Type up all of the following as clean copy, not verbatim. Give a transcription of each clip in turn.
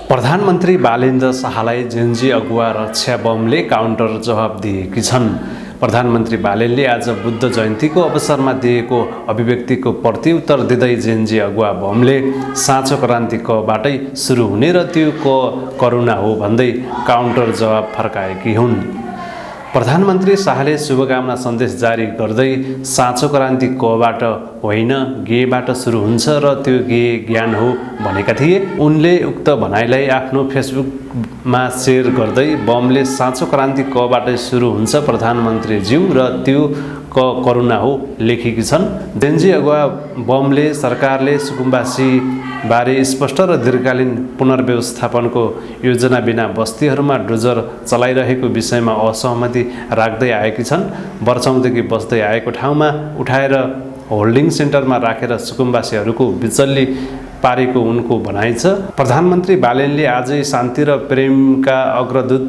प्रधानमन्त्री बालेन्द्र शाहलाई जेन्जी अगुवा रक्षा बमले काउन्टर जवाब दिएकी छन्। प्रधानमन्त्री बालेनले आज बुद्ध जयन्तीको अवसरमा दिएको अभिव्यक्तिको प्रत्युत्तर दिँदै जेन्जी अगुवा बमले साँचो क्रान्ति कबाटै सुरु हुने र त्यो करुणा हो भन्दै काउन्टर जवाब फर्काएकी हुन्। प्रधानमन्त्री शाहले शुभकामना सन्देश जारी गर्दै साँचो क्रान्ति कबाट होइन गेबाट सुरु हुन्छ र त्यो ज्ञान हो भनेका थिए। उनले उक्त भनाइलाई आफ्नो फेसबुकमा सेयर गर्दै बमले साँचो क्रान्ति कबाटै सुरु हुन्छ प्रधानमन्त्रीज्यू र त्यो करुणा हो लेखेकी छन्। जेन्जी अगुवा बमले सरकारले सुकुम्बासी बारे स्पष्ट र दीर्घकालीन पुनर्व्यवस्थापनको योजना बिना बस्तीहरूमा डोजर चलाइरहेको विषयमा असहमति राख्दै आएकी छन्। वर्षौंदेखि बस्दै आएको ठाउँमा उठाएर होल्डिङ सेन्टरमा राखेर सुकुम्बासीहरूको बिचल्ली पारेको उनको भनाइ छ। प्रधानमन्त्री बालेनले आजै शान्ति र प्रेमका अग्रदूत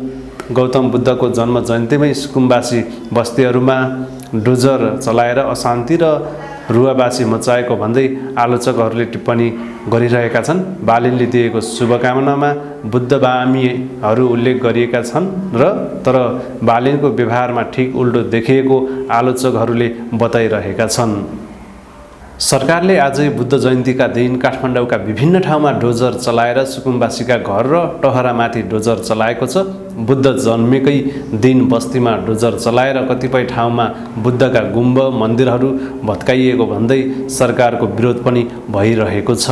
गौतम बुद्धको जन्म जयन्तीमै सुकुम्बासी बस्तीहरूमा डोजर चलाएर अशान्ति र रुवाबासी मचाएको भन्दै आलोचकहरूले टिप्पणी गरिरहेका छन्। बालेनले दिएको शुभकामनामा बुद्धबामीहरू उल्लेख गरिएका छन् तर बालेनको व्यवहारमा ठिक उल्टो देखिएको आलोचकहरूले बताइरहेका छन्। सरकारले आजै बुद्ध जयन्तीका दिन काठमाडौँका विभिन्न ठाउँमा डोजर चलाएर सुकुम्बासीका घर र टहरामाथि डोजर चलाएको छ। बुद्ध जन्मेकै दिन बस्तीमा डोजर चलाएर कतिपय ठाउँमा बुद्धका गुम्ब मन्दिरहरू भत्काइएको भन्दै सरकारको विरोध पनि भइरहेको छ।